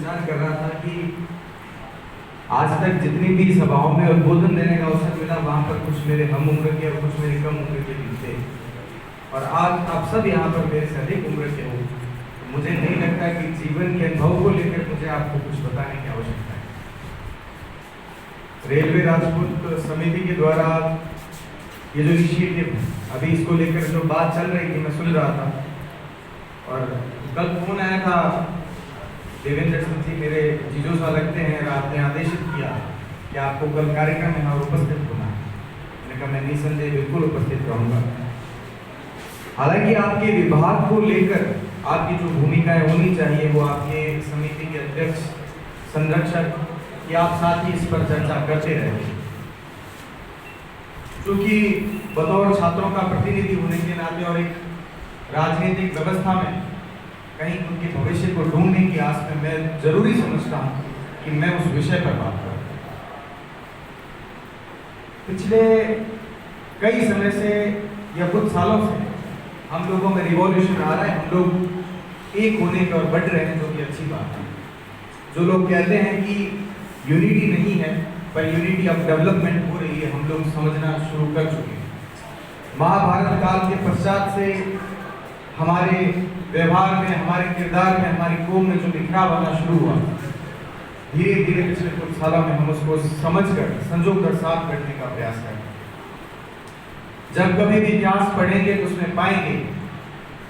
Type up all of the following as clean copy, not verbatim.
विचार कर रहा था कि आज तक जितनी भी सभाओं में उद्बोधन देने का अवसर मिला, वहाँ पर कुछ मेरे हम उम्र के और कुछ मेरे कम उम्र के भी थे, और आज आप सब यहाँ पर मेरे से अधिक उम्र के हो, तो मुझे नहीं लगता कि जीवन के अनुभव को लेकर मुझे आपको कुछ बताने की आवश्यकता है। रेलवे राजपूत समिति के द्वारा ये जो इनिशिएटिव है, अभी इसको लेकर जो बात चल रही थी, मैं सुन रहा था, और कल फोन आया था देवेंद्र सिंह जी, मेरे जीजो सा लगते हैं, आपने आदेशित किया कि आपको कल कार्यक्रम में यहाँ उपस्थित होना है। मैंने कहा मैं निसंदेह बिल्कुल उपस्थित रहूँगा। हालांकि आपके विभाग को लेकर आपकी जो भूमिकाएं होनी चाहिए, वो आपके समिति के अध्यक्ष, संरक्षक, या आप साथ ही इस पर चर्चा करते रहेंगे, क्योंकि बतौर छात्रों का प्रतिनिधि होने के नाते और एक राजनीतिक व्यवस्था में कहीं उनके भविष्य को ढूंढने की आस में मैं जरूरी समझता हूं कि मैं उस विषय पर बात करूं। पिछले कई समय से या कुछ सालों से हम लोगों में रिवॉल्यूशन आ रहा है, हम लोग एक होने की ओर बढ़ रहे हैं, जो कि अच्छी बात है। जो लोग कहते हैं कि यूनिटी नहीं है पर यूनिटी ऑफ डेवलपमेंट हो रही है, हम लोग समझना शुरू कर चुके हैं। महाभारत काल के पश्चात से हमारे व्यवहार में, हमारे किरदार में, हमारी कौम में जो बिखराव आना शुरू हुआ, धीरे धीरे पिछले कुछ सालों में हम उसको समझकर, संजोकर साफ करने का प्रयास करें। जब कभी भी इतिहास पढ़ेंगे तो उसमें पाएंगे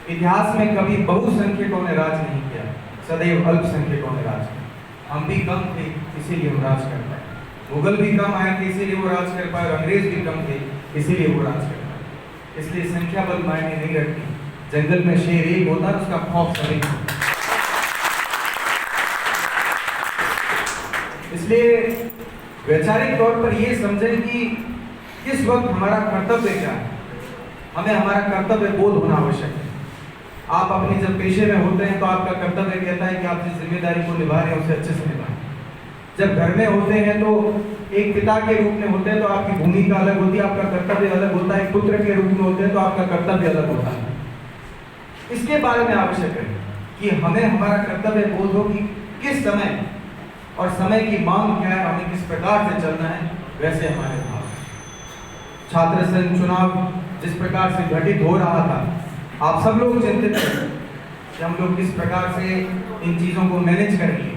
इतिहास में कभी बहुसंख्यकों ने राज नहीं किया, सदैव अल्पसंख्यकों ने राज किया। हम भी कम थे इसीलिए हम राज कर पाए, मुगल भी कम आए थे इसीलिए वो राज कर पाए, और अंग्रेज भी कम थे इसीलिए वो राज कर पाए। इसलिए संख्या बल मायने नहीं रखती। जंगल में शेर एक होता है, उसका खौफ सभी होता है। इसलिए वैचारिक तौर पर ये समझें कि किस वक्त हमारा कर्तव्य क्या है, हमें हमारा कर्तव्य बोध होना आवश्यक है। आप अपने जब पेशे में होते हैं तो आपका कर्तव्य कहता है कि आप जिस जिम्मेदारी को निभा रहे हैं उसे अच्छे से निभाएं। जब घर में होते हैं तो एक पिता के रूप में होते हैं तो आपकी भूमिका अलग होती है, आपका कर्तव्य अलग होता है। एक पुत्र के रूप में होते हैं तो आपका कर्तव्य अलग होता है। इसके बारे में आवश्यक है कि हमें हमारा कर्तव्य बोध हो कि किस समय और समय की मांग क्या है, हमें किस प्रकार से चलना है, वैसे हमारे भाव। छात्र संघ चुनाव जिस प्रकार से घटित हो रहा था, आप सब लोग चिंतित थे कि हम लोग किस प्रकार से इन चीजों को मैनेज करेंगे,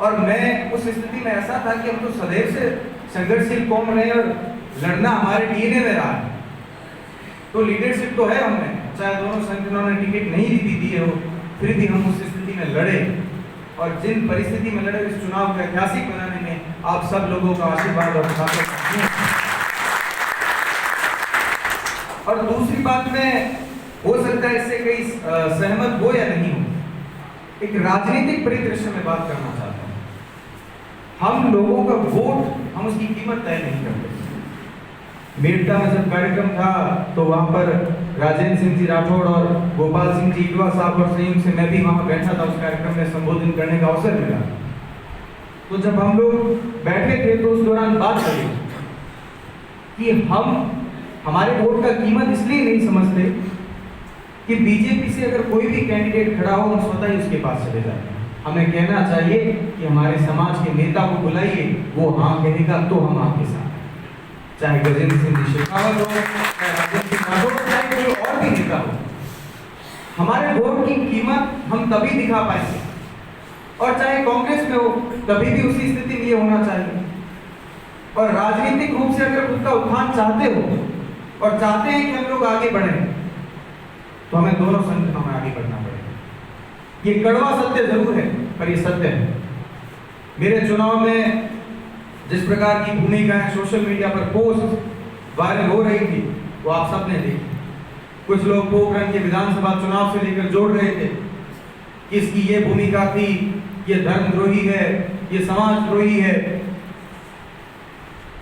और मैं उस स्थिति में ऐसा था कि हम तो सदैव से संघर्षशील कौम रहे और लड़ना हमारे डीएनए में रहा है। तो लीडरशिप तो है हमें, चाहे दोनों संगठनों ने टिकट नहीं भी दी हो, फिर भी हम उस स्थिति में लड़े, और जिन परिस्थिति में लड़े इस चुनाव को ऐतिहासिक बनाने में आप सब लोगों का आशीर्वाद और साथ। और दूसरी बात में हो सकता है इससे कई सहमत हो या नहीं हो, एक राजनीतिक परिदृश्य में बात करना चाहता हूँ। हम लोगों का वोट, हम उसकी कीमत तय नहीं करते। मेरठा में जब कार्यक्रम था तो वहां पर राजेंद्र सिंह जी राठौड़ और गोपाल सिंह जी इटवा साहब और संयुक्त से मैं भी वहां बैठा था, उस कार्यक्रम में संबोधित करने का अवसर मिला। तो जब हम लोग बैठे थे तो उस दौरान बात करी कि हम हमारे वोट का कीमत इसलिए नहीं समझते कि बीजेपी से अगर कोई भी कैंडिडेट खड़ा हो, हम स्वतः ही उसके पास चले जाते हैं। हमें कहना चाहिए कि हमारे समाज के नेता को बुलाइए, वो हाँ कहेगा तो हम आपके साथ, चाहे गजेंद्र सिंह जी शेखावत हो, चाहे राजेंद्र सिंह राठौड़, चाहे कोई और भी नेता हो। हमारे वोट की कीमत हम तभी दिखा पाएंगे, और चाहे कांग्रेस में हो तभी भी उसी स्थिति में ये होना चाहिए। और राजनीतिक रूप से अगर खुद का उत्थान चाहते हो और चाहते हैं कि हम लोग आगे बढ़े, तो हमें दोनों संगठनों में आगे बढ़ना पड़ेगा। ये कड़वा सत्य जरूर है पर ये सत्य है। मेरे चुनाव में जिस प्रकार की भूमिकाएं सोशल मीडिया पर पोस्ट वायरल हो रही थी, वो आप सबने देखी। कुछ लोग पोखरण के विधानसभा चुनाव से लेकर जोड़ रहे थे कि इसकी ये भूमिका थी, ये धर्मद्रोही है, ये समाजद्रोही है,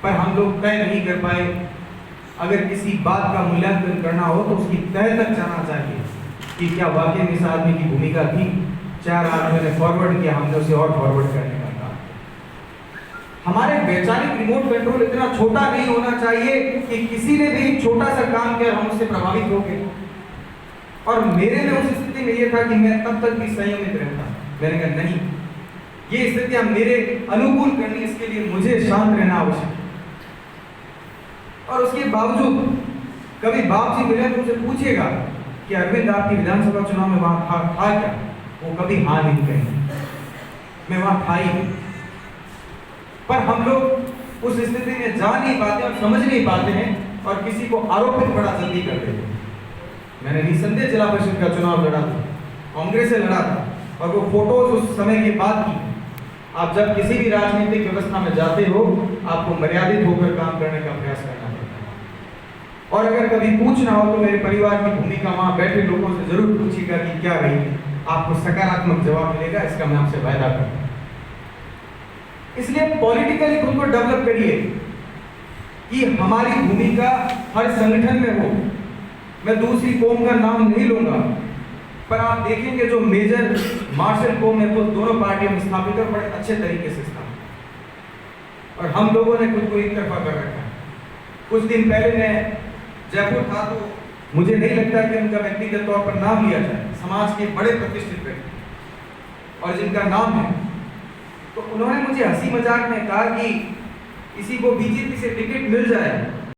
पर हम लोग तय नहीं कर पाए। अगर किसी बात का मूल्यांकन करना हो तो उसकी तह तक जाना चाहिए कि क्या वाकई में इस आदमी की भूमिका थी। 4 आदमियों ने फॉरवर्ड किया, हमने उसे और फॉरवर्ड करने का कहा। हमारे वैचारिक रिमोट कंट्रोल इतना छोटा नहीं होना चाहिए कि किसी ने भी छोटा सा काम किया हम उससे प्रभावित हो गए। और मेरे में उस स्थिति में यह था कि मैं तब तक भी संयमित रहता। मैंने कहा नहीं, ये स्थितियां मेरे अनुकूल करनी, इसके लिए मुझे शांत रहना आवश्यक है। और उसके बावजूद कभी बाप जी मिले तो उनसे पूछिएगा कि अरविंद आपकी विधानसभा चुनाव में वहां था क्या, वो कभी हाँ नहीं कहेंगे, मैं वहां था ही नहीं। पर हम लोग उस स्थिति में जा नहीं पाते और समझ नहीं पाते हैं और किसी को आरोपित बड़ा जल्दी कर देते हैं। मैंने निसंदेह जिला परिषद का चुनाव लड़ा था, कांग्रेस से लड़ा था, और वो फोटोज उस समय की बात की। आप जब किसी भी राजनीतिक व्यवस्था में जाते हो, आपको मर्यादित होकर काम करने का प्रयास करना पड़ता है। और अगर कभी पूछना हो तो मेरे परिवार की भूमिका वहां बैठे लोगों से जरूर पूछिएगा कि क्या रही, आपको सकारात्मक जवाब मिलेगा, इसका मैं आपसे वायदा करता हूं। इसलिए पॉलिटिकली खुद को डेवलप करिए कि हमारी भूमिका हर संगठन में हो। मैं दूसरी कौम का नाम नहीं लूंगा, पर आप देखेंगे जो मेजर मार्शल कौम है वो दोनों पार्टियों में स्थापित है, बड़े अच्छे तरीके से स्थापित। और हम लोगों ने खुद को एक तरफा कर रखा है। कुछ दिन पहले मैं जयपुर था तो मुझे नहीं लगता कि उनका व्यक्तिगत तौर पर नाम लिया जाए, समाज के बड़े प्रतिष्ठित व्यक्ति और जिनका नाम है, तो उन्होंने मुझे हंसी मजाक में कहा कि किसी को बीजेपी से टिकट मिल जाए